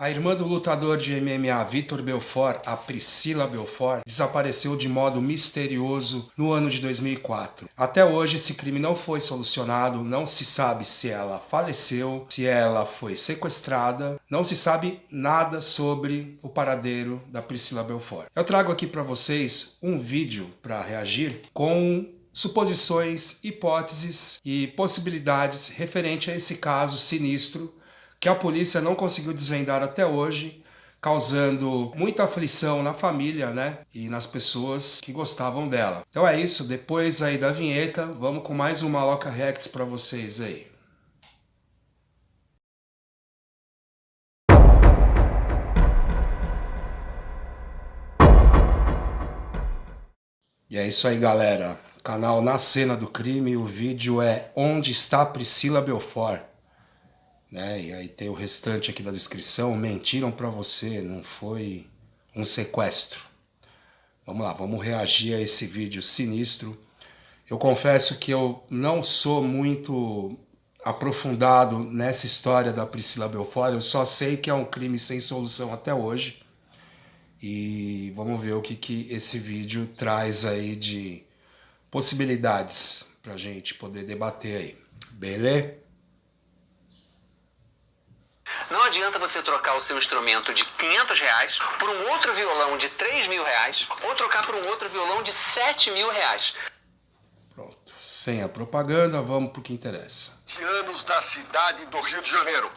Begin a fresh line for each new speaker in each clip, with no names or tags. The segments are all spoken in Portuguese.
A irmã do lutador de MMA Vitor Belfort, a Priscila Belfort, desapareceu de modo misterioso no ano de 2004. Até hoje esse crime não foi solucionado, não se sabe se ela faleceu, se ela foi sequestrada, não se sabe nada sobre o paradeiro da Priscila Belfort. Eu trago aqui para vocês um vídeo para reagir com suposições, hipóteses e possibilidades referente a esse caso sinistro que a polícia não conseguiu desvendar até hoje, causando muita aflição na família, né? E nas pessoas que gostavam dela. Então é isso, depois aí da vinheta, vamos com mais um Maloca Reacts para vocês aí. E é isso aí, galera. Canal Na Cena do Crime, o vídeo é Onde está Priscila Belfort? Né? E aí tem o restante aqui da descrição. Mentiram para você, não foi um sequestro. Vamos lá, vamos reagir a esse vídeo sinistro. Eu confesso que eu não sou muito aprofundado nessa história da Priscila Belfort. Eu só sei que é um crime sem solução até hoje. E vamos ver o que esse vídeo traz aí de possibilidades pra gente poder debater aí. Beleza?
Não adianta você trocar o seu instrumento de R$500 por um outro violão de R$3.000 ou trocar por um outro violão de R$7.000.
Pronto, sem a propaganda, vamos pro que interessa.
Anos da cidade do Rio de Janeiro.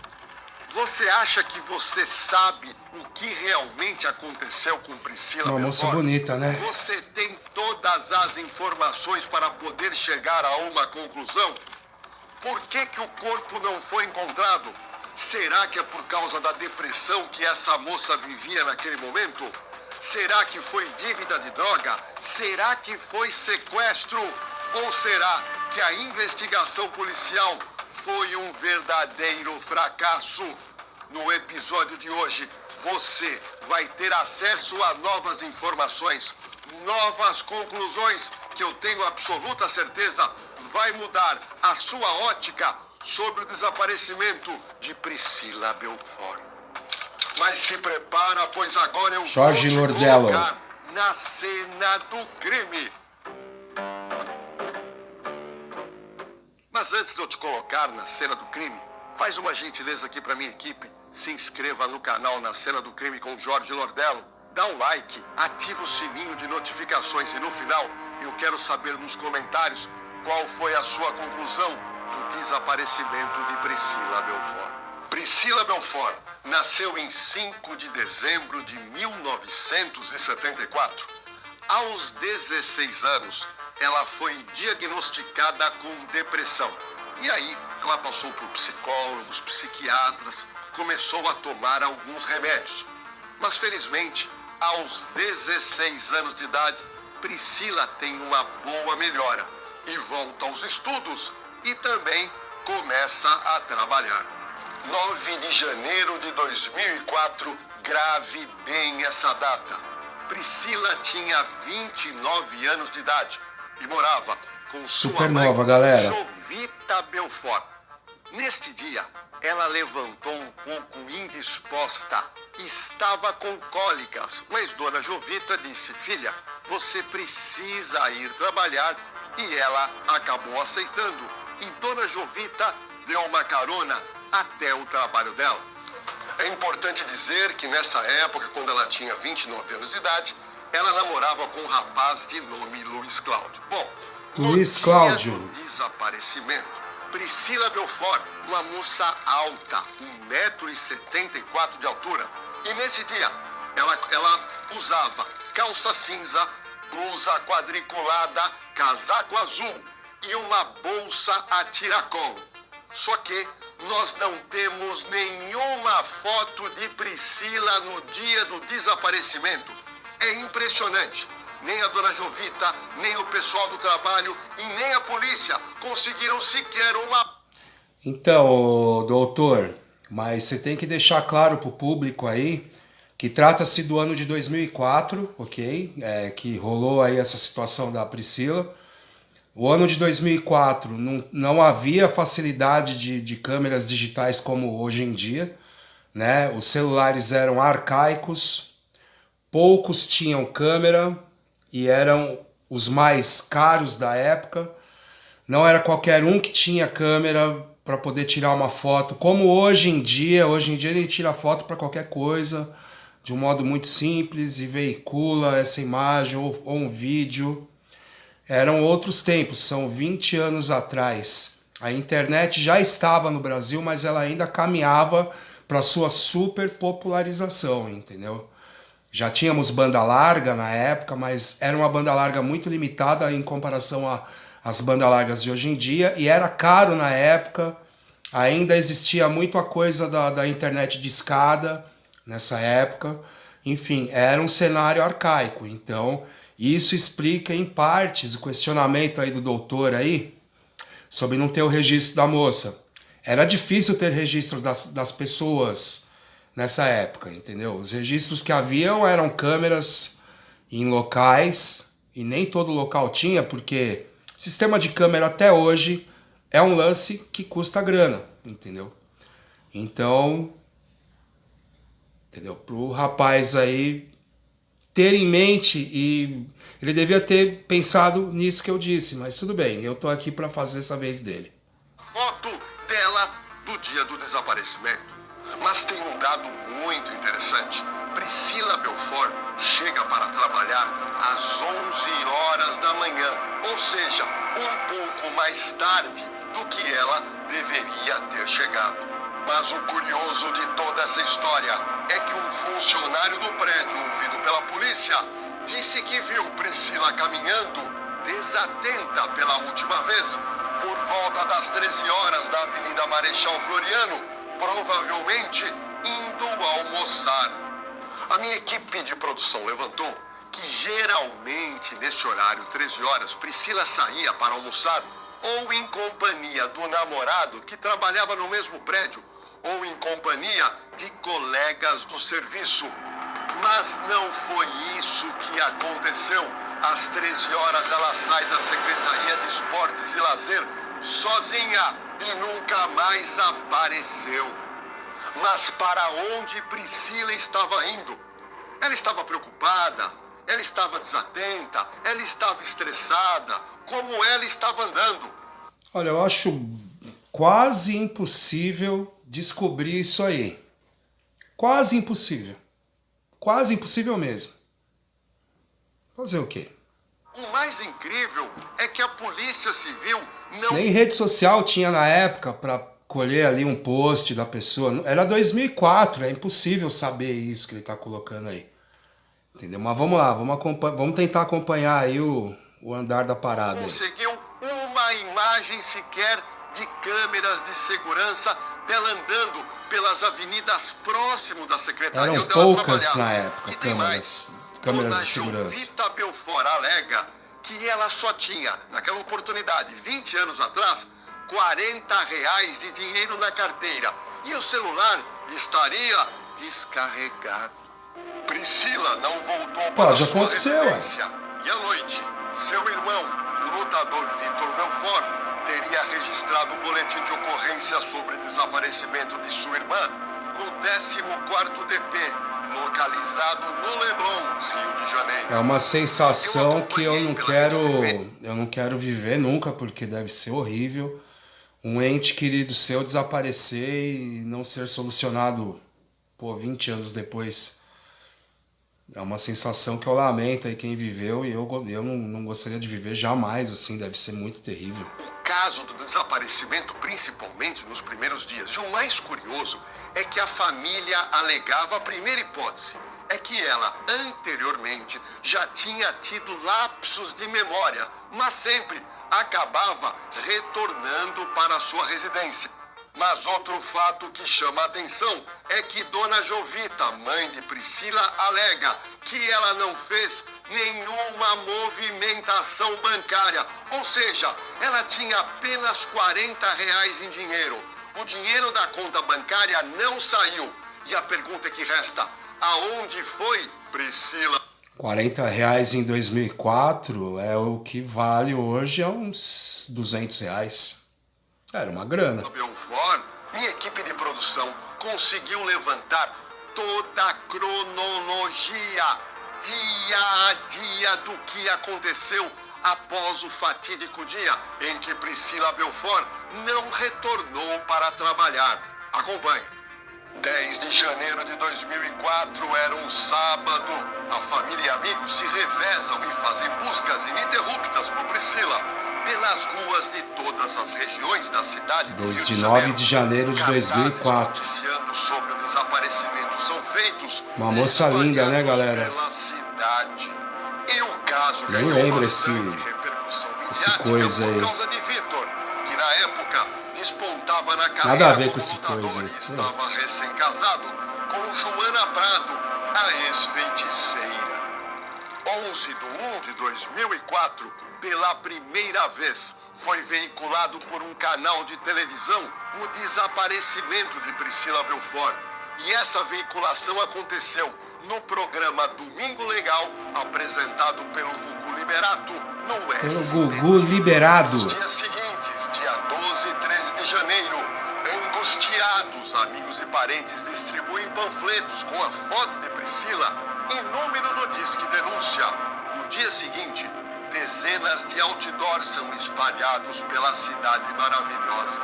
Você acha que você sabe o que realmente aconteceu com Priscila Belfort?
Uma moça bonita, né?
Você tem todas as informações para poder chegar a uma conclusão? Por que o corpo não foi encontrado? Será que é por causa da depressão que essa moça vivia naquele momento? Será que foi dívida de droga? Será que foi sequestro? Ou será que a investigação policial foi um verdadeiro fracasso? No episódio de hoje, você vai ter acesso a novas informações, novas conclusões que eu tenho absoluta certeza vai mudar a sua ótica sobre o desaparecimento de Priscila Belfort. Mas se prepara, pois agora eu
Jorge
vou te
Lordello
colocar na cena do crime. Mas antes de eu te colocar na cena do crime, faz uma gentileza aqui para minha equipe. Se inscreva no canal Na Cena do Crime com Jorge Lordello. Dá um like, ativa o sininho de notificações e no final eu quero saber nos comentários qual foi a sua conclusão do desaparecimento de Priscila Belfort. Priscila Belfort nasceu em 5 de dezembro de 1974. Aos 16 anos, ela foi diagnosticada com depressão. E aí, ela passou por psicólogos, psiquiatras, começou a tomar alguns remédios. Mas, felizmente, aos 16 anos de idade, Priscila tem uma boa melhora e volta aos estudos e também começa a trabalhar. 9 de janeiro de 2004, grave bem essa data. Priscila tinha 29 anos de idade e morava com
super
sua mãe,
nova, galera.
Jovita Belfort. Neste dia, ela levantou um pouco indisposta. Estava com cólicas, mas Dona Jovita disse: filha, você precisa ir trabalhar. E ela acabou aceitando. E Dona Jovita deu uma carona até o trabalho dela. É importante dizer que nessa época, quando ela tinha 29 anos de idade, ela namorava com um rapaz de nome Luiz Cláudio. Bom,
Luiz
no
Cláudio.
dia do desaparecimento, Priscila Belfort, uma moça alta, 1,74 m de altura. E nesse dia, ela usava calça cinza, blusa quadriculada, casaco azul e uma bolsa a tiracolo. Só que nós não temos nenhuma foto de Priscila no dia do desaparecimento. É impressionante. Nem a Dona Jovita, nem o pessoal do trabalho e nem a polícia conseguiram sequer uma...
Então, doutor, mas você tem que deixar claro pro público aí que trata-se do ano de 2004, ok? Que rolou aí essa situação da Priscila. O ano de 2004 não havia facilidade de câmeras digitais como hoje em dia. né? Os celulares eram arcaicos, poucos tinham câmera e eram os mais caros da época. Não era qualquer um que tinha câmera para poder tirar uma foto, como hoje em dia ele tira foto para qualquer coisa, de um modo muito simples e veicula essa imagem ou um vídeo. Eram outros tempos, são 20 anos atrás. A internet já estava no Brasil, mas ela ainda caminhava para sua super popularização, entendeu? Já tínhamos banda larga na época, mas era uma banda larga muito limitada em comparação às bandas largas de hoje em dia, e era caro na época. Ainda existia muito a coisa da internet de escada nessa época. Enfim, era um cenário arcaico. Então, isso explica em partes o questionamento aí do doutor aí sobre não ter o registro da moça. Era difícil ter registro das pessoas nessa época, entendeu? Os registros que haviam eram câmeras em locais, e nem todo local tinha, porque sistema de câmera até hoje é um lance que custa grana, entendeu? Então, entendeu? Pro rapaz aí ter em mente, e ele devia ter pensado nisso que eu disse, mas tudo bem, eu tô aqui para fazer essa vez dele.
Foto dela do dia do desaparecimento. Mas tem um dado muito interessante. Priscila Belfort chega para trabalhar às 11 horas da manhã, ou seja, um pouco mais tarde do que ela deveria ter chegado. Mas o curioso de toda essa história é que um funcionário do prédio, ouvido pela polícia, disse que viu Priscila caminhando desatenta pela última vez por volta das 13 horas da Avenida Marechal Floriano, provavelmente indo almoçar. A minha equipe de produção levantou que geralmente neste horário, 13 horas, Priscila saía para almoçar ou em companhia do namorado que trabalhava no mesmo prédio, ou em companhia de colegas do serviço. Mas não foi isso que aconteceu. Às 13 horas ela sai da Secretaria de Esportes e Lazer sozinha e nunca mais apareceu. Mas para onde Priscila estava indo? Ela estava preocupada, ela estava desatenta, ela estava estressada, como ela estava andando?
Olha, eu acho quase impossível descobrir isso aí. Quase impossível. Quase impossível mesmo. Fazer o quê?
O mais incrível é que a Polícia Civil não...
Nem rede social tinha na época para colher ali um post da pessoa. Era 2004, é impossível saber isso que ele está colocando aí. Entendeu? Mas vamos lá, vamos tentar acompanhar aí o andar da parada.
Conseguiu uma imagem sequer de câmeras de segurança dela andando pelas avenidas próximo da secretaria
Eram
onde ela
poucas
trabalhava.
na época,
E tem mais.
câmeras
Dona
de segurança.
Jovita Belfort alega que ela só tinha, naquela oportunidade, 20 anos atrás, R$ 40 de dinheiro na carteira. E o celular estaria descarregado. Priscila não voltou para
Pode
sua
acontecer,
residência. E à noite, seu irmão, o lutador Vitor Belfort, teria registrado um boletim de ocorrência sobre desaparecimento de sua irmã no 14º DP, localizado no Leblon, Rio de Janeiro.
É uma sensação que eu não quero viver nunca, porque deve ser horrível. Um ente querido seu desaparecer e não ser solucionado, 20 anos depois. É uma sensação que eu lamento aí quem viveu, e eu não gostaria de viver jamais assim, deve ser muito terrível.
O caso do desaparecimento, principalmente nos primeiros dias. E o mais curioso é que a família alegava a primeira hipótese. É que ela, anteriormente, já tinha tido lapsos de memória, mas sempre acabava retornando para a sua residência. Mas outro fato que chama a atenção é que Dona Jovita, mãe de Priscila, alega que ela não fez nenhuma movimentação bancária. Ou seja, ela tinha apenas R$ 40 em dinheiro. O dinheiro da conta bancária não saiu. E a pergunta que resta, aonde foi Priscila?
R$ 40 em 2004 é o que vale hoje, uns R$ 200. Era uma grana.
Belfort, minha equipe de produção conseguiu levantar toda a cronologia, dia a dia, do que aconteceu após o fatídico dia em que Priscila Belfort não retornou para trabalhar. Acompanhe. 10 de janeiro de 2004 era um sábado. A família e amigos se revezam e fazem buscas ininterruptas por Priscila pelas ruas de todas as regiões da cidade do Rio
Desde
de
9
Janeiro.
de janeiro de 2004.
Noticiando sobre o desaparecimento são feitos.
Uma moça linda, né, galera?
Pela cidade. E o caso
Nem
ganhou
lembro
bastante repercussão mediática
coisa aí.
por causa de Vitor, que na época despontava na carreira.
Nada a ver com
como
esse
lutador
coisa aí.
e estava recém-casado com Joana Prado, a ex-feiticeira. 11 de 1 de 2004, pela primeira vez, foi veiculado por um canal de televisão o desaparecimento de Priscila Belfort. E essa veiculação aconteceu no programa Domingo Legal, apresentado pelo Gugu Liberato no
Pelo
SBT.
Gugu Liberado.
Nos dias seguintes, dia 12 e 13 de janeiro, angustiados, amigos e parentes distribuem panfletos com a foto de Priscila e número do Disque Denúncia. No dia seguinte, dezenas de outdoors são espalhados pela cidade maravilhosa.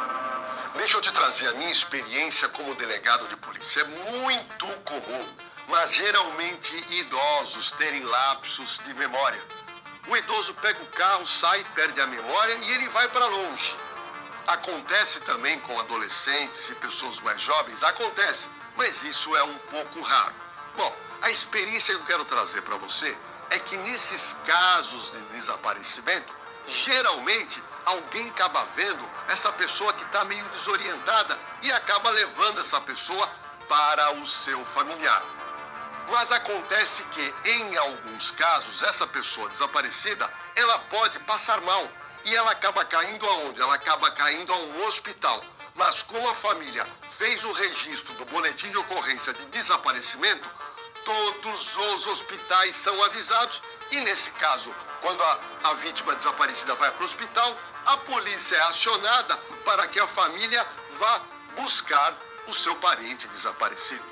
Deixa eu te trazer a minha experiência como delegado de polícia. É muito comum, mas geralmente idosos terem lapsos de memória. O idoso pega o carro, sai, perde a memória e ele vai para longe. Acontece também com adolescentes e pessoas mais jovens, acontece, mas isso é um pouco raro. Bom, a experiência que eu quero trazer para você é que nesses casos de desaparecimento, geralmente alguém acaba vendo essa pessoa que está meio desorientada e acaba levando essa pessoa para o seu familiar. Mas acontece que, em alguns casos, essa pessoa desaparecida, ela pode passar mal. E ela acaba caindo aonde? Ela acaba caindo a um hospital. Mas como a família fez o registro do boletim de ocorrência de desaparecimento, todos os hospitais são avisados. E nesse caso, quando a vítima desaparecida vai para o hospital, a polícia é acionada para que a família vá buscar o seu parente desaparecido.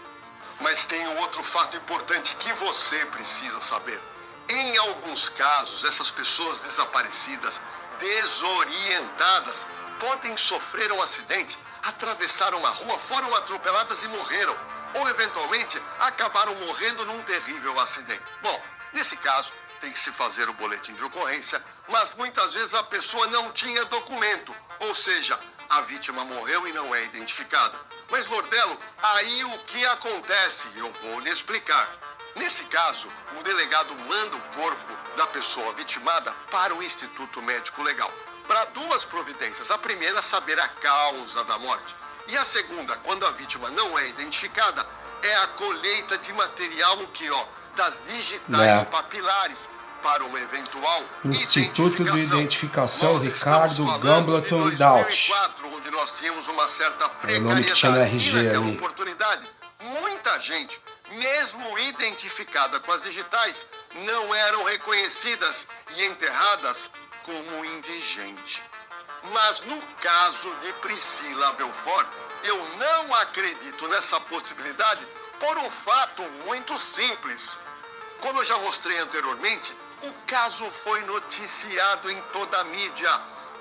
Mas tem um outro fato importante que você precisa saber. Em alguns casos, essas pessoas desaparecidas, desorientadas, podem sofrer um acidente, atravessaram uma rua, foram atropeladas e morreram. Ou, eventualmente, acabaram morrendo num terrível acidente. Bom, nesse caso, tem que se fazer o boletim de ocorrência, mas muitas vezes a pessoa não tinha documento, ou seja, a vítima morreu e não é identificada. Mas, Bordelo, aí o que acontece? Eu vou lhe explicar. Nesse caso, o delegado manda o corpo da pessoa vitimada para o Instituto Médico Legal, para duas providências. A primeira, saber a causa da morte. E a segunda, quando a vítima não é identificada, é a colheita de material, o que, das digitais papilares, para uma eventual
Instituto de Identificação
Nós
Ricardo
estamos falando
Gambleton
de
Daut.
2004, onde nós tínhamos uma certa
É o nome que tinha no RG
e naquela
ali.
oportunidade, muita gente, mesmo identificada com as digitais, não eram reconhecidas e enterradas como indigente. Mas no caso de Priscila Belfort, eu não acredito nessa possibilidade por um fato muito simples. Como eu já mostrei anteriormente, o caso foi noticiado em toda a mídia.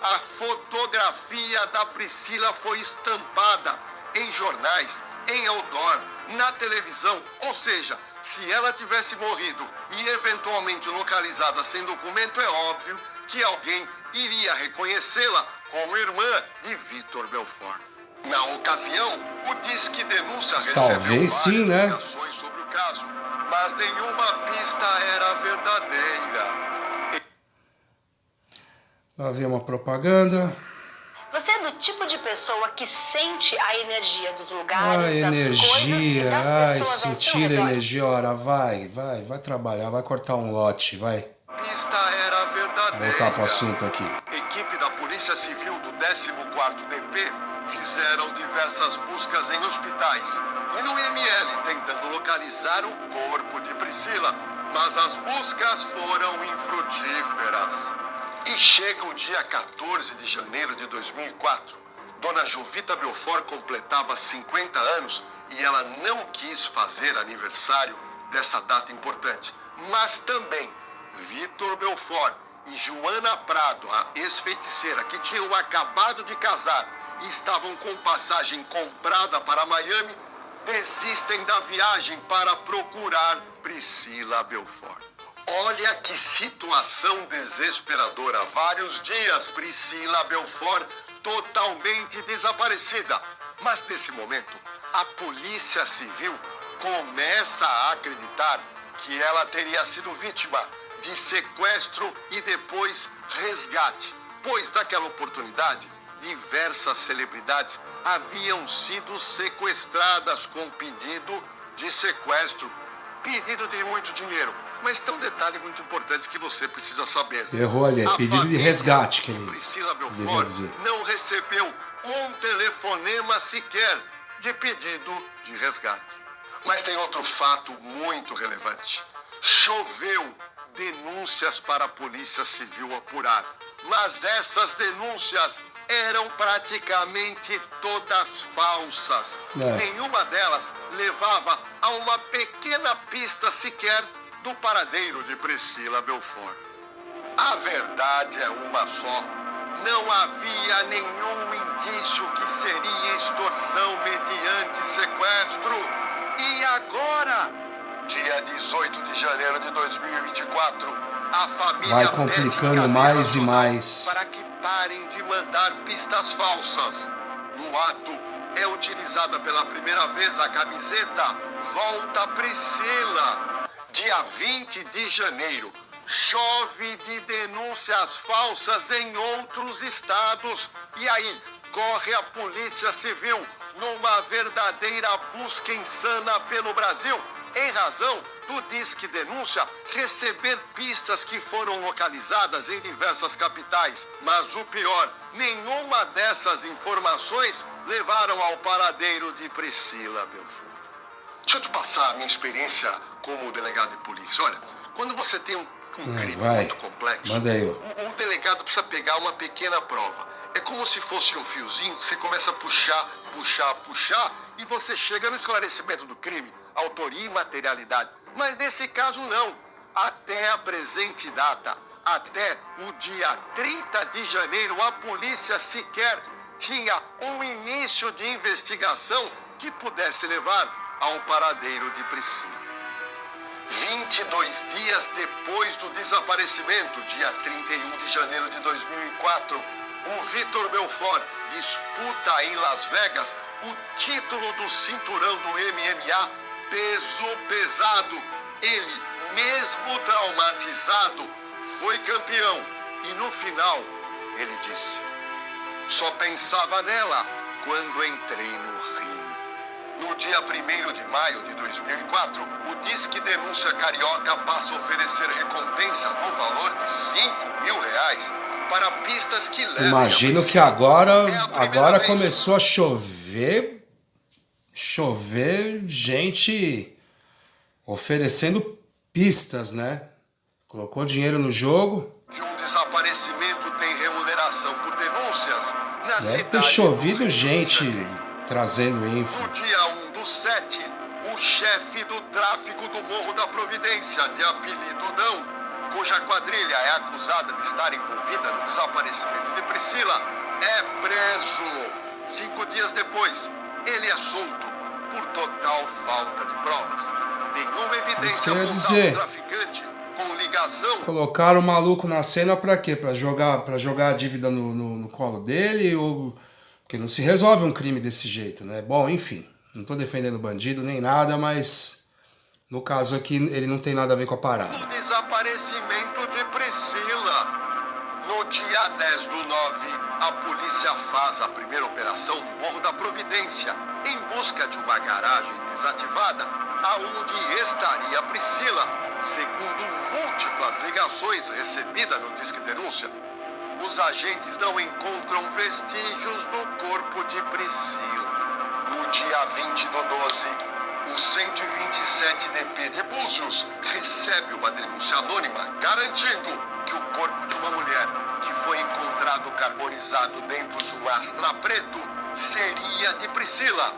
A fotografia da Priscila foi estampada em jornais, em outdoor, na televisão. Ou seja, se ela tivesse morrido e eventualmente localizada sem documento, é óbvio que alguém iria reconhecê-la como irmã de Vitor Belfort. Na ocasião, o Disque Denúncia recebeu
Talvez sim, né?
várias ligações sobre o caso, mas nenhuma pista era verdadeira.
Lá vem uma propaganda.
Você é do tipo de pessoa que sente a energia dos lugares,
Ai,
das coisas e
energia.
das
Ai,
pessoas ao seu
sentir
redor?
energia. Ora, vai trabalhar, vai cortar um lote, vai.
Pista era verdadeira.
Vou voltar pro assunto aqui.
Equipe da Polícia Civil do 14º DP fizeram diversas buscas em hospitais e no IML, tentando localizar o corpo de Priscila, mas as buscas foram infrutíferas. E chega o dia 14 de janeiro de 2004. Dona Jovita Belfort completava 50 anos e ela não quis fazer aniversário dessa data importante. Mas também Vitor Belfort e Joana Prado, a ex-feiticeira, que tinham acabado de casar e estavam com passagem comprada para Miami, desistem da viagem para procurar Priscila Belfort. Olha que situação desesperadora. Vários dias Priscila Belfort totalmente desaparecida. Mas nesse momento, a Polícia Civil começa a acreditar que ela teria sido vítima de sequestro e depois resgate, pois naquela oportunidade diversas celebridades haviam sido sequestradas com pedido de sequestro, pedido de muito dinheiro. Mas tem um detalhe muito importante que você precisa saber.
Errou ali, é pedido de resgate que ele
Priscila
devia
Belfort
dizer.
não recebeu um telefonema sequer de pedido de resgate. Mas tem outro fato muito relevante. Choveu denúncias para a Polícia Civil apurar, mas essas denúncias eram praticamente todas falsas. Nenhuma delas levava a uma pequena pista sequer do paradeiro de Priscila Belfort. A verdade é uma só. Não havia nenhum indício que seria extorsão mediante sequestro. E agora, dia 18 de janeiro de 2024, a família
vai complicando mais e mais.
para que parem de mandar pistas falsas. No ato, é utilizada pela primeira vez a camiseta Volta Priscila. Dia 20 de janeiro, chove de denúncias falsas em outros estados. E aí, corre a Polícia Civil numa verdadeira busca insana pelo Brasil, em razão do Disque Denúncia receber pistas que foram localizadas em diversas capitais. Mas o pior, nenhuma dessas informações levaram ao paradeiro de Priscila Belfort. Deixa eu te passar a minha experiência como delegado de polícia. Olha, quando você tem um crime muito complexo, o delegado precisa pegar uma pequena prova. É como se fosse um fiozinho que você começa a puxar, e você chega no esclarecimento do crime, autoria e materialidade. Mas nesse caso não. Até a presente data, até o dia 30 de janeiro, a polícia sequer tinha um início de investigação que pudesse levar ao paradeiro de Priscila. 22 dias depois do desaparecimento, dia 31 de janeiro de 2004, o Vitor Belfort disputa em Las Vegas o título do cinturão do MMA peso pesado. Ele, mesmo traumatizado, foi campeão. E no final, ele disse: só pensava nela quando entrei no ringue. No dia 1º de maio de 2004, o Disque Denúncia Carioca passa a oferecer recompensa no valor de R$5.000 para pistas que levam.
Imagino que agora começou a chover gente oferecendo pistas, né? Colocou dinheiro no jogo.
Que um desaparecimento tem remuneração por denúncias.
Deve ter chovido gente trazendo info.
No dia 1/7, o chefe do tráfico do Morro da Providência, de apelido Dão, cuja quadrilha é acusada de estar envolvida no desaparecimento de Priscila, é preso. 5 dias depois, ele é solto por total falta de provas. Nenhuma evidência apontar o traficante com ligação.
Colocaram o maluco na cena pra quê? Pra jogar a dívida no colo dele? Ou... Porque não se resolve um crime desse jeito, né? Bom, enfim, não tô defendendo bandido nem nada, mas no caso aqui ele não tem nada a ver com a parada.
O desaparecimento de Priscila. No dia 10/9, a polícia faz a primeira operação no Morro da Providência, em busca de uma garagem desativada, aonde estaria Priscila, segundo múltiplas ligações recebidas no Disque Denúncia. Os agentes não encontram vestígios do corpo de Priscila. No dia 20/12, o 127 DP de Búzios recebe uma denúncia anônima garantindo que o corpo de uma mulher que foi encontrado carbonizado dentro de um Astra preto seria de Priscila.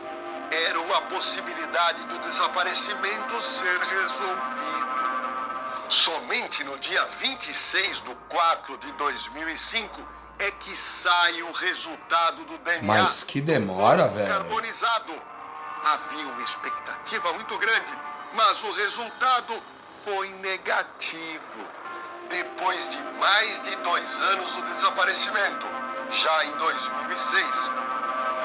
era uma possibilidade do desaparecimento ser resolvido. Somente no dia 26/4/2005 é que sai o resultado do DNA.
Mas que demora, velho.
Carbonizado. Havia uma expectativa muito grande, mas o resultado foi negativo. Depois de mais de 2 anos do desaparecimento, já em 2006,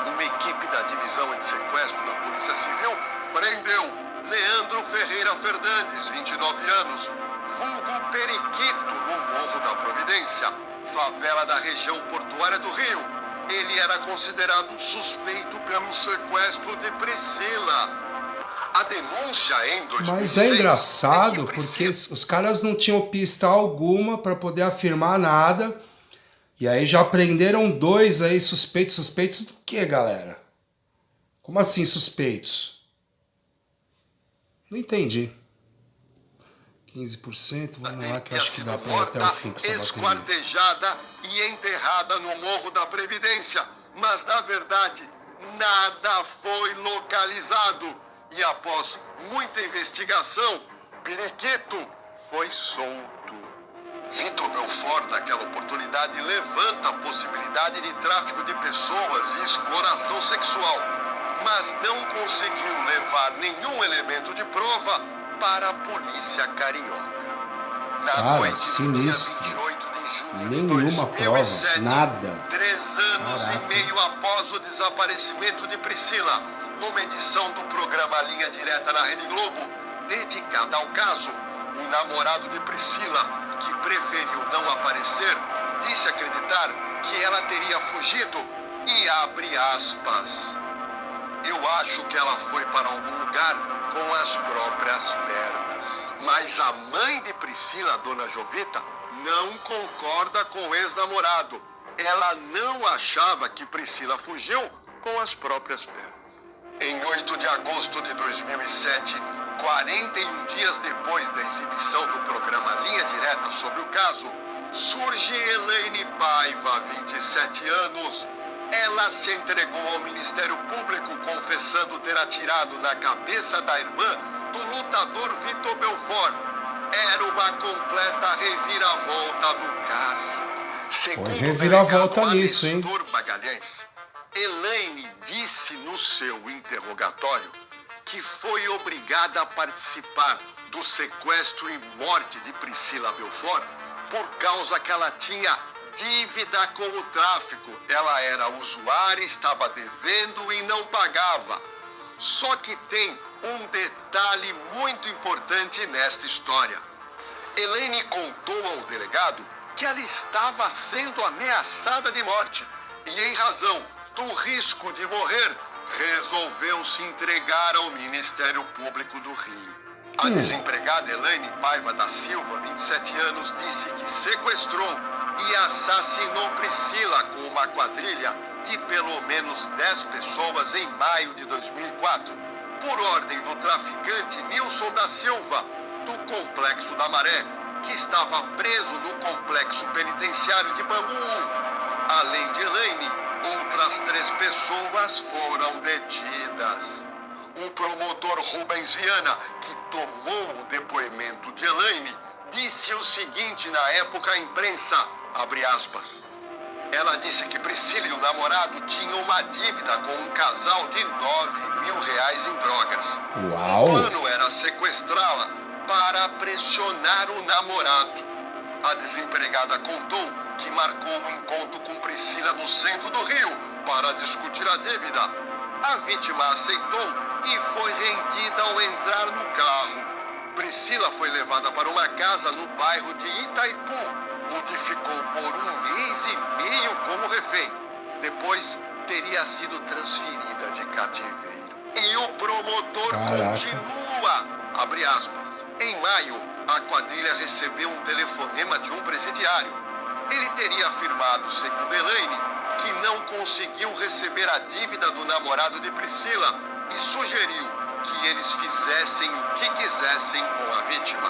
uma equipe da Divisão Antissequestro da Polícia Civil prendeu Leandro Ferreira Fernandes, 29 anos, vulgo Periquito, no Morro da Providência, favela da região portuária do Rio. Ele era considerado suspeito pelo sequestro de Priscila. A denúncia em 2006...
Mas é engraçado porque os caras não tinham pista alguma para poder afirmar nada. E aí já prenderam 2 aí suspeitos. Suspeitos do quê, galera? Como assim suspeitos? Não entendi. 15%, vamos lá que eu acho que dá para ir até o fim com essa bateria.
Esquartejada e enterrada no Morro da Previdência. Mas, na verdade, nada foi localizado. E após muita investigação, Periquito foi solto. Vitor Belfort, naquela oportunidade, levanta a possibilidade de tráfico de pessoas e exploração sexual, mas não conseguiu levar nenhum elemento de prova para a polícia carioca.
Cara, sinistro. Nenhuma prova, nada.
3 anos
Caraca.
e meio após o desaparecimento de Priscila, numa edição do programa Linha Direta na Rede Globo, dedicada ao caso, o namorado de Priscila, que preferiu não aparecer, disse acreditar que ela teria fugido e abre aspas. Eu acho que ela foi para algum lugar com as próprias pernas. Mas a mãe de Priscila, a dona Jovita, não concorda com o ex-namorado. Ela não achava que Priscila fugiu com as próprias pernas. Em 8 de agosto de 2007, 41 dias depois da exibição do programa Linha Direta sobre o caso, surge Elaine Paiva, 27 anos. Ela se entregou ao Ministério Público confessando ter atirado na cabeça da irmã do lutador Vitor Belfort. Era uma completa reviravolta do caso. Segundo
Foi reviravolta
o delegado
nisso, hein?
Alistor Magalhães, Elaine disse no seu interrogatório que foi obrigada a participar do sequestro e morte de Priscila Belfort por causa que ela tinha dívida com o tráfico. Ela era usuária, estava devendo e não pagava. Só que tem um detalhe muito importante nesta história. Elaine contou ao delegado que ela estava sendo ameaçada de morte e, em razão do risco de morrer, resolveu se entregar ao Ministério Público do Rio. A desempregada Elaine Paiva da Silva, 27 anos, disse que sequestrou e assassinou Priscila com uma quadrilha de pelo menos 10 pessoas em maio de 2004, por ordem do traficante Nilson da Silva, do Complexo da Maré, que estava preso no Complexo Penitenciário de Bangu 1. Além de Elaine, outras 3 pessoas foram detidas. O promotor Rubens Viana, que tomou o depoimento de Elaine, disse o seguinte na época à imprensa, abre aspas, ela disse que Priscila e o namorado tinham uma dívida com um casal de R$9.000 em drogas.
Uau!
O plano era sequestrá-la para pressionar o namorado. A desempregada contou que marcou um encontro com Priscila no centro do Rio para discutir a dívida. A vítima aceitou e foi rendida ao entrar no carro. Priscila foi levada para uma casa no bairro de Itaipu, onde ficou por 1 mês e meio como refém. Depois teria sido transferida de cativeiro. E o promotor continua, abre aspas. Em maio, a quadrilha recebeu um telefonema de um presidiário. Ele teria afirmado, segundo Elaine, que não conseguiu receber a dívida do namorado de Priscila e sugeriu que eles fizessem o que quisessem com a vítima.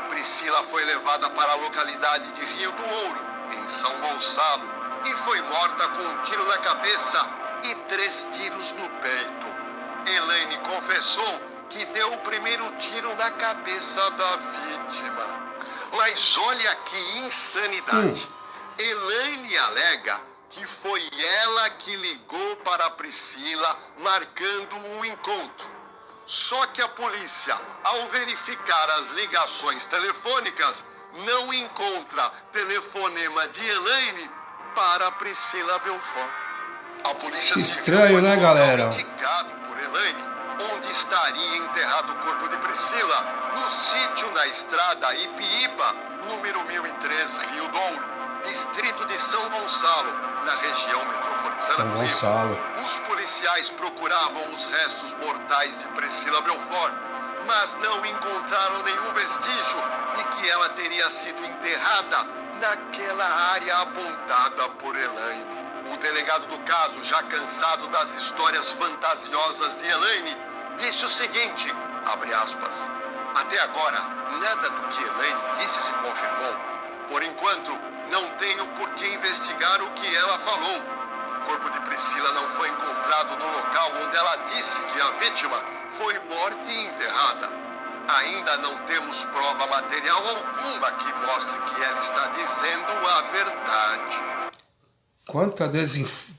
Priscila foi levada para a localidade de Rio do Ouro, em São Gonçalo, e foi morta com um tiro na cabeça e 3 tiros no peito. Elaine confessou que deu o primeiro tiro na cabeça da vítima. Mas olha que insanidade. Elaine alega que foi ela que ligou para a Priscila marcando um encontro. Só que a polícia, ao verificar as ligações telefônicas, não encontra telefonema de Elaine para Priscila Belfort. A polícia
estranho, né, galera?
Indicado por Elaine, onde estaria enterrado o corpo de Priscila, no sítio na estrada Ipiíba, número 1003, Rio Douro, distrito de São Gonçalo, na região metropolitana.
São Gonçalo.
Os policiais procuravam os restos mortais de Priscila Belfort, mas não encontraram nenhum vestígio de que ela teria sido enterrada naquela área apontada por Elaine. O delegado do caso, já cansado das histórias fantasiosas de Elaine, disse o seguinte, abre aspas, até agora, nada do que Elaine disse se confirmou. Por enquanto, não tenho por que investigar o que ela falou. O corpo de Priscila não foi encontrado no local onde ela disse que a vítima foi morta e enterrada. Ainda não temos prova material alguma que mostre que ela está dizendo a verdade.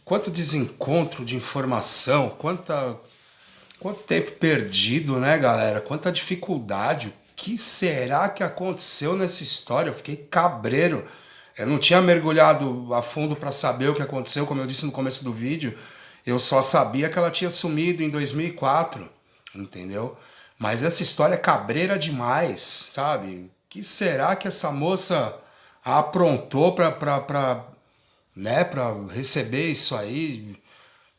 Quanto desencontro de informação, quanto tempo perdido, né, galera? Quanta dificuldade. O que será que aconteceu nessa história? Eu fiquei cabreiro. Eu não tinha mergulhado a fundo para saber o que aconteceu, como eu disse no começo do vídeo. Eu só sabia que ela tinha sumido em 2004, entendeu? Mas essa história é cabreira demais, sabe? O que será que essa moça aprontou para receber isso aí,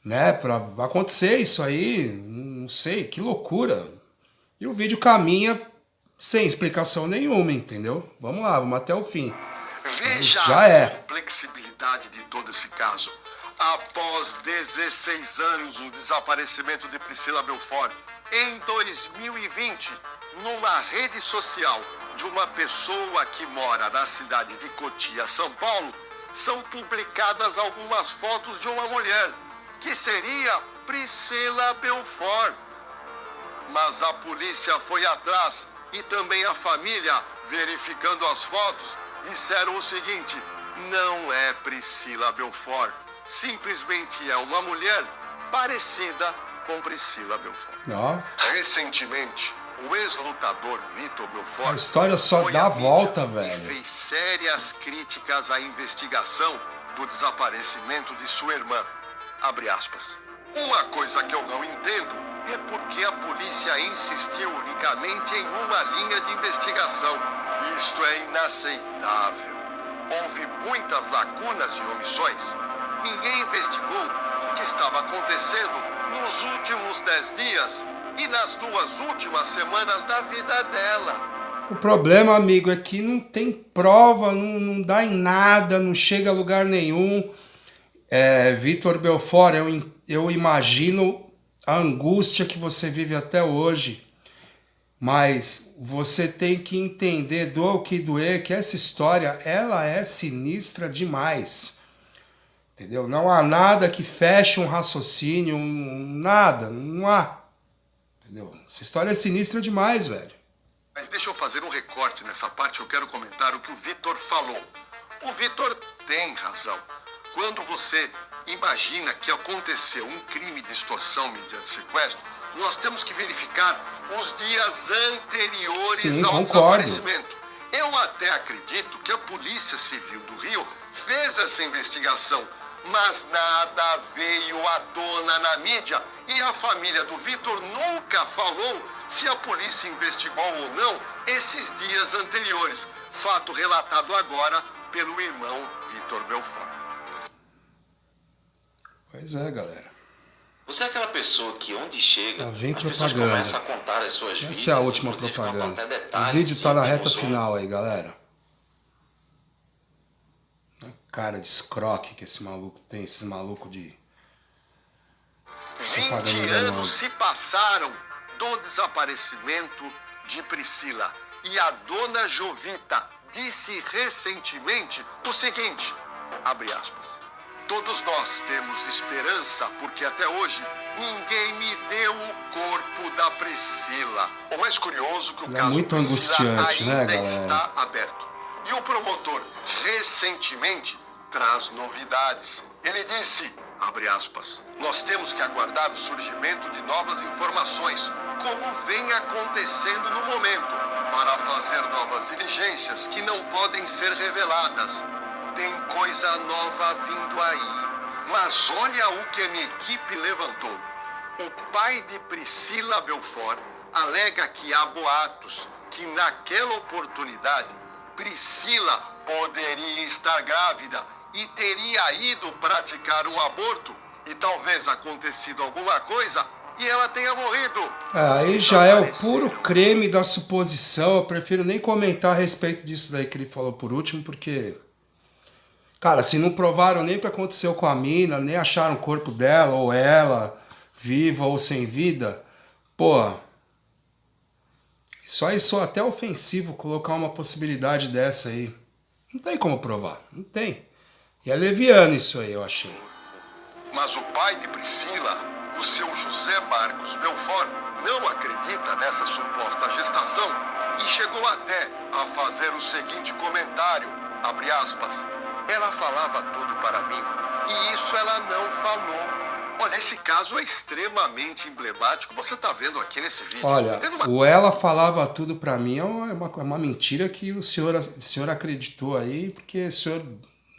né? Para acontecer isso aí? Não sei, que loucura. E o vídeo caminha sem explicação nenhuma, entendeu? Vamos lá, vamos até o fim.
Veja a complexibilidade de todo esse caso. Após 16 anos do desaparecimento de Priscila Belfort, em 2020, numa rede social de uma pessoa que mora na cidade de Cotia, São Paulo, são publicadas algumas fotos de uma mulher, que seria Priscila Belfort. Mas a polícia foi atrás e também a família, verificando as fotos, disseram o seguinte, não é Priscila Belfort, simplesmente é uma mulher parecida com Priscila Belfort.
Ó.
Recentemente, o ex-lutador Vitor Belfort...
A história só dá volta, velho.
...fez sérias críticas à investigação do desaparecimento de sua irmã. Abre aspas. Uma coisa que eu não entendo é porque a polícia insistiu unicamente em uma linha de investigação. Isto é inaceitável. Houve muitas lacunas e omissões. Ninguém investigou o que estava acontecendo nos últimos 10 dias e nas 2 últimas semanas da vida dela.
O problema, amigo, é que não tem prova, não dá em nada, não chega a lugar nenhum. Vitor Belfort, eu imagino a angústia que você vive até hoje. Mas você tem que entender, doa o que doer, que essa história, ela é sinistra demais. Entendeu? Não há nada que feche um raciocínio, nada, não há. Entendeu? Essa história é sinistra demais, velho.
Mas deixa eu fazer um recorte nessa parte, eu quero comentar o que o Vitor falou. O Vitor tem razão. Quando você imagina que aconteceu um crime de extorsão mediante sequestro, nós temos que verificar os dias anteriores ao desaparecimento. Eu até acredito que a Polícia Civil do Rio fez essa investigação, mas nada veio à tona na mídia e a família do Vitor nunca falou se a polícia investigou ou não esses dias anteriores. Fato relatado agora pelo irmão Vitor Belfort.
Pois é, galera.
Você é aquela pessoa que onde chega,
vem
as pessoas
propaganda.
começam a contar as suas vidas.
Essa é a última
inclusive,
propaganda.
contam até detalhes,
O vídeo tá na reta
íntimos,
final aí, galera. A cara de escroque que esse maluco tem, esse maluco de...
20 anos se passaram do desaparecimento de Priscila. E a dona Jovita disse recentemente o seguinte, abre aspas, Todos nós temos esperança, porque até hoje ninguém me deu o corpo da Priscila. O mais curioso é que o
É
caso
muito
Priscila
angustiante, né,
ainda
galera?
está aberto. E o promotor, recentemente, traz novidades. Ele disse, abre aspas, nós temos que aguardar o surgimento de novas informações, como vem acontecendo no momento, para fazer novas diligências que não podem ser reveladas. Tem coisa nova vindo aí. Mas olha o que a minha equipe levantou. O pai de Priscila Belfort alega que há boatos que naquela oportunidade Priscila poderia estar grávida e teria ido praticar um aborto e talvez acontecido alguma coisa e ela tenha morrido.
Aí já é o puro creme da suposição. Eu prefiro nem comentar a respeito disso daí que ele falou por último, porque, cara, se não provaram nem o que aconteceu com a mina, nem acharam o corpo dela ou ela, viva ou sem vida, pô, isso é até ofensivo colocar uma possibilidade dessa aí. Não tem como provar, não tem. E é leviano isso aí, eu achei.
Mas o pai de Priscila, o seu José Marcos Belfort, não acredita nessa suposta gestação e chegou até a fazer o seguinte comentário, abre aspas, ela falava tudo para mim e isso ela não falou. Olha, esse caso é extremamente emblemático, você está vendo aqui nesse vídeo.
Olha, o ela falava tudo pra mim é uma mentira que o senhor acreditou aí, porque o senhor,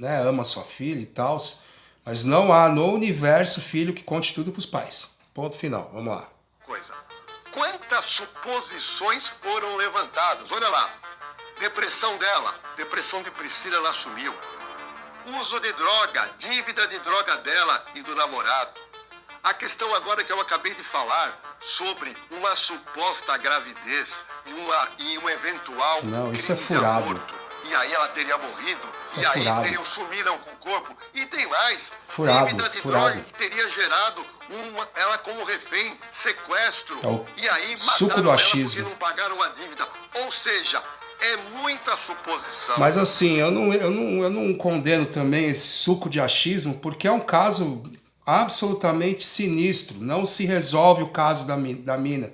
né, ama sua filha e tal, mas não há no universo filho que conte tudo pros pais. Ponto final, vamos lá.
Quantas suposições foram levantadas? Olha lá, depressão dela, depressão de Priscila, ela assumiu. Uso de droga, dívida de droga dela e do namorado. A questão agora que eu acabei de falar sobre uma suposta gravidez e um eventual
Não, isso é
crime de
furado.
aborto. E aí ela teria morrido,
Isso
e
é
aí
furado.
sumiram com o corpo. E tem mais,
Furado,
dívida de
furado.
droga que teria gerado ela como refém, sequestro.
É o
E aí
suco
mataram
do
ela
achismo.
porque não pagaram a dívida. Ou seja, é muita suposição.
Mas assim, eu não condeno também esse suco de achismo, porque é um caso absolutamente sinistro. Não se resolve o caso da mina.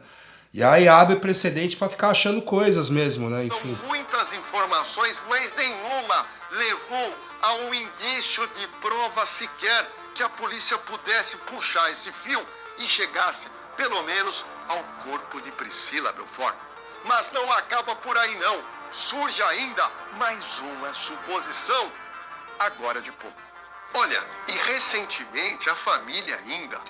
E aí abre precedente para ficar achando coisas mesmo, né? Enfim.
São muitas informações, mas nenhuma levou a um indício de prova sequer que a polícia pudesse puxar esse fio e chegasse, pelo menos, ao corpo de Priscila Belfort. Mas não acaba por aí não. Surge ainda mais uma suposição, agora de pouco. Olha, e recentemente a família ainda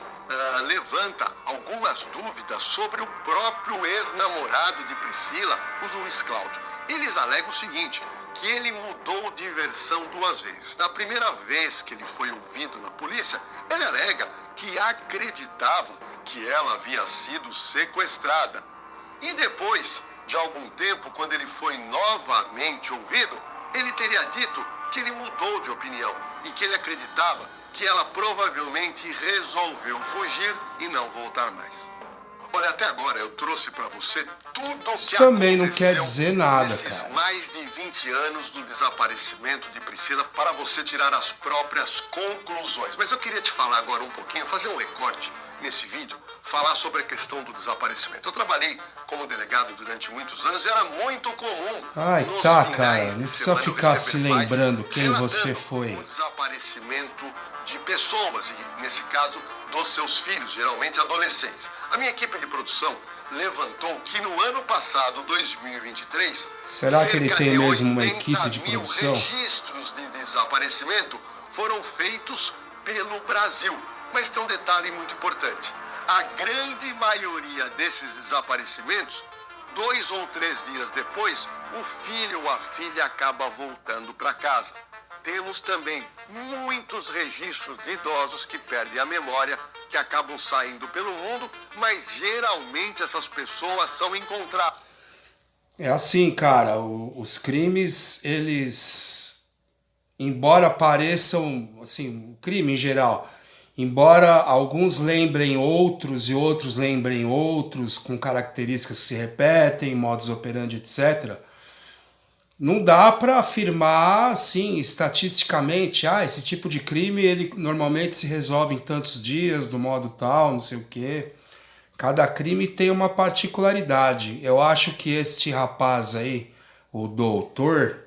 levanta algumas dúvidas sobre o próprio ex-namorado de Priscila, o Luiz Cláudio. Eles alegam o seguinte, que ele mudou de versão 2 vezes. Na primeira vez que ele foi ouvido na polícia, ele alega que acreditava que ela havia sido sequestrada. E depois de algum tempo, quando ele foi novamente ouvido, ele teria dito que ele mudou de opinião e que ele acreditava que ela provavelmente resolveu fugir e não voltar mais. Olha, até agora eu trouxe para você tudo o
Isso
que
também não
aconteceu
quer dizer nada,
nesses
cara.
mais de 20 anos do desaparecimento de Priscila para você tirar as próprias conclusões. Mas eu queria te falar agora um pouquinho, fazer um recorte nesse vídeo, falar sobre a questão do desaparecimento. Eu trabalhei como delegado durante muitos anos e era muito comum.
Ai,
nos
tá,
finais
cara,
de
não precisa
semana eu
ficar se
receber pais
lembrando quem você
relatando
foi.
o desaparecimento de pessoas, e nesse caso, dos seus filhos, geralmente adolescentes. A minha equipe de produção levantou que no ano passado, 2023,
Será que ele
cerca
tem
de
mesmo uma
80
equipe de
mil
produção?
registros de desaparecimento foram feitos pelo Brasil. Mas tem um detalhe muito importante. A grande maioria desses desaparecimentos, 2 ou 3 dias depois, o filho ou a filha acaba voltando para casa. Temos também muitos registros de idosos que perdem a memória, que acabam saindo pelo mundo, mas geralmente essas pessoas são encontradas.
É assim, cara, os crimes, eles, embora pareçam, assim, o crime em geral, embora alguns lembrem outros e outros lembrem outros, com características que se repetem, modus operandi, etc., não dá para afirmar, assim, estatisticamente, esse tipo de crime, ele normalmente se resolve em tantos dias, do modo tal, não sei o quê. Cada crime tem uma particularidade. Eu acho que este rapaz aí, o doutor,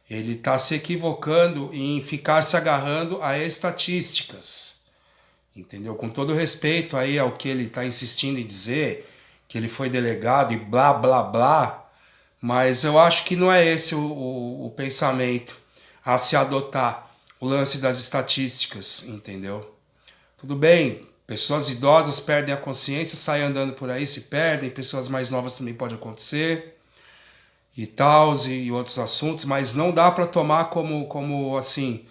ele está se equivocando em ficar se agarrando a estatísticas. Entendeu? Com todo respeito aí ao que ele está insistindo em dizer, que ele foi delegado e blá, blá, blá, mas eu acho que não é esse o pensamento a se adotar, o lance das estatísticas, entendeu? Tudo bem, pessoas idosas perdem a consciência, saem andando por aí, se perdem, pessoas mais novas também pode acontecer, e tal, e outros assuntos, mas não dá para tomar como assim,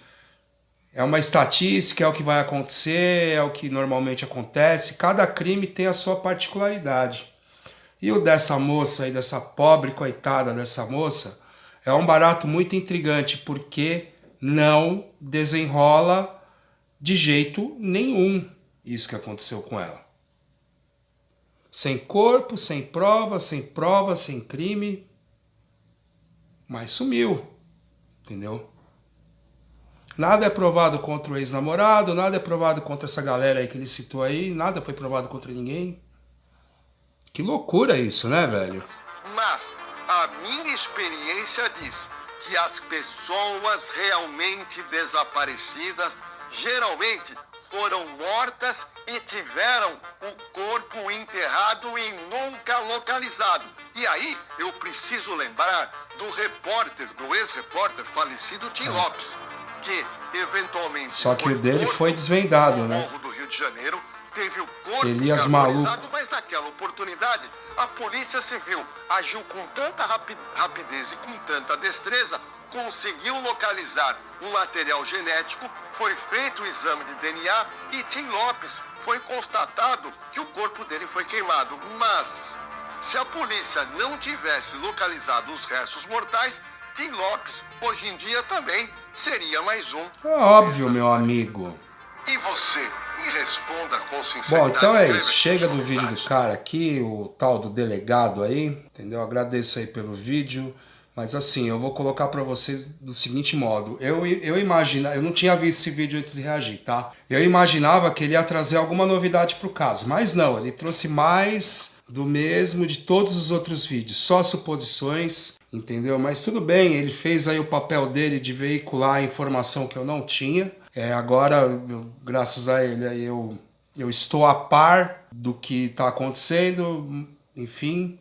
é uma estatística, é o que vai acontecer, é o que normalmente acontece, cada crime tem a sua particularidade. E o dessa moça aí, dessa pobre coitada dessa moça, é um barato muito intrigante, porque não desenrola de jeito nenhum isso que aconteceu com ela. Sem corpo, sem prova, sem crime, mas sumiu, entendeu? Nada é provado contra o ex-namorado, nada é provado contra essa galera aí que ele citou aí, nada foi provado contra ninguém. Que loucura isso, né, velho?
Mas a minha experiência diz que as pessoas realmente desaparecidas geralmente foram mortas e tiveram o corpo enterrado e nunca localizado. E aí eu preciso lembrar do ex-repórter falecido Tim Lopes, que eventualmente...
Só que o dele foi desvendado, né?
Morro do Rio de Janeiro, teve o corpo
Elias
carbonizado,
Maluco.
mas naquela oportunidade a Polícia Civil agiu com tanta rapidez e com tanta destreza, conseguiu localizar um material genético, foi feito o exame de DNA e Tim Lopes foi constatado que o corpo dele foi queimado. Mas se a polícia não tivesse localizado os restos mortais, Tim Lopes hoje em dia também seria mais um.
É óbvio, meu amigo.
E você? Me responda com sinceridade.
Bom, então é
Escreva
isso.
aqui
Chega
sua
do vídeo do
vontade.
cara aqui, o tal do delegado aí, entendeu? Agradeço aí pelo vídeo. Mas assim, eu vou colocar pra vocês do seguinte modo. Eu não tinha visto esse vídeo antes de reagir, tá? Eu imaginava que ele ia trazer alguma novidade pro caso, mas não. Ele trouxe mais do mesmo de todos os outros vídeos. Só suposições, entendeu? Mas tudo bem, ele fez aí o papel dele de veicular a informação que eu não tinha. Agora, graças a ele, aí eu estou a par do que está acontecendo, enfim.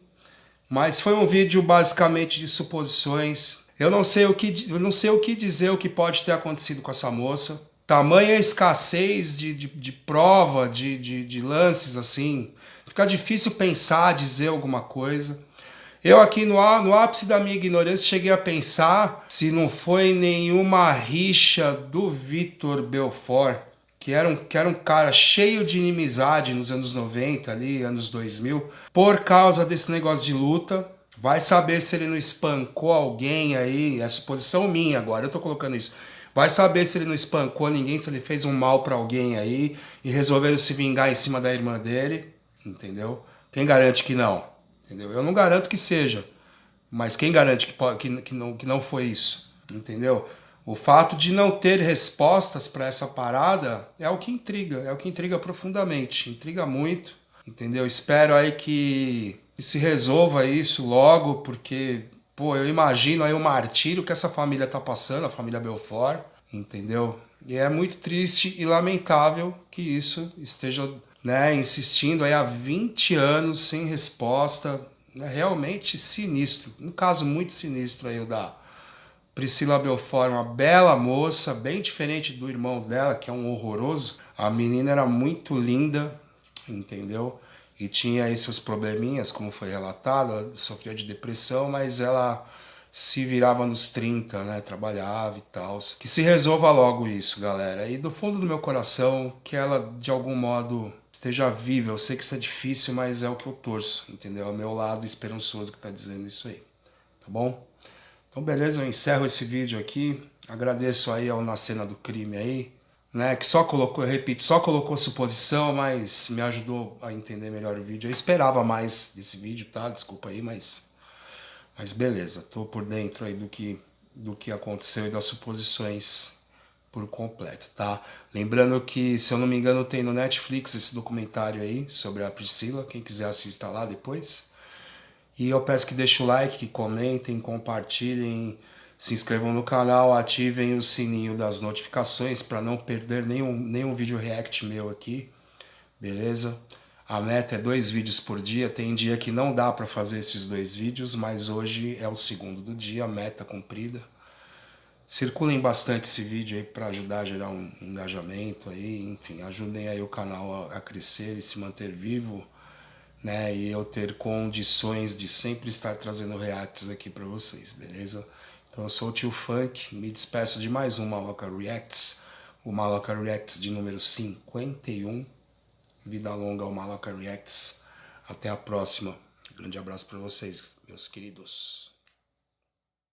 Mas foi um vídeo basicamente de suposições. Eu não sei o que dizer, o que pode ter acontecido com essa moça. Tamanha escassez de prova, de lances, assim. Fica difícil pensar, dizer alguma coisa. Eu aqui no ápice da minha ignorância cheguei a pensar se não foi nenhuma rixa do Vitor Belfort, que era um cara cheio de inimizade nos anos 90, ali, anos 2000, por causa desse negócio de luta. Vai saber se ele não espancou alguém aí, é suposição minha agora, eu tô colocando isso. Vai saber se ele não espancou ninguém, se ele fez um mal pra alguém aí e resolveram se vingar em cima da irmã dele, entendeu? Quem garante que não? Entendeu? Eu não garanto que seja, mas quem garante que não foi isso? Entendeu? O fato de não ter respostas para essa parada é o que intriga profundamente, intriga muito, entendeu? Espero aí que se resolva isso logo, porque, pô, eu imagino aí o martírio que essa família tá passando, a família Belfort, entendeu? E é muito triste e lamentável que isso esteja, né, insistindo aí há 20 anos sem resposta. É realmente sinistro, um caso muito sinistro aí o da Priscila Belfort, uma bela moça, bem diferente do irmão dela, que é um horroroso. A menina era muito linda, entendeu? E tinha aí seus probleminhas, como foi relatado, ela sofria de depressão, mas ela se virava nos 30, né? Trabalhava e tal. Que se resolva logo isso, galera. E do fundo do meu coração, que ela, de algum modo, esteja viva. Eu sei que isso é difícil, mas é o que eu torço, entendeu? É o meu lado esperançoso que tá dizendo isso aí, tá bom? Então, beleza, eu encerro esse vídeo aqui. Agradeço aí ao Na Cena do Crime aí, né? Que só colocou, eu repito, só colocou suposição, mas me ajudou a entender melhor o vídeo. Eu esperava mais desse vídeo, tá? Desculpa aí, mas Mas beleza, tô por dentro aí do que aconteceu e das suposições por completo, tá? Lembrando que, se eu não me engano, tem no Netflix esse documentário aí sobre a Priscila, quem quiser assista lá depois. E eu peço que deixem o like, que comentem, compartilhem, se inscrevam no canal, ativem o sininho das notificações para não perder nenhum vídeo react meu aqui, beleza? A meta é 2 vídeos por dia, tem dia que não dá para fazer esses 2 vídeos, mas hoje é o segundo do dia, meta cumprida. Circulem bastante esse vídeo aí para ajudar a gerar um engajamento aí, enfim, ajudem aí o canal a crescer e se manter vivo, né? E eu ter condições de sempre estar trazendo reacts aqui para vocês, beleza? Então eu sou o Tio Funk, me despeço de mais um Maloca Reacts, o Maloca Reacts de número 51. Vida longa ao Maloca Reacts. Até a próxima. Um grande abraço para vocês, meus queridos.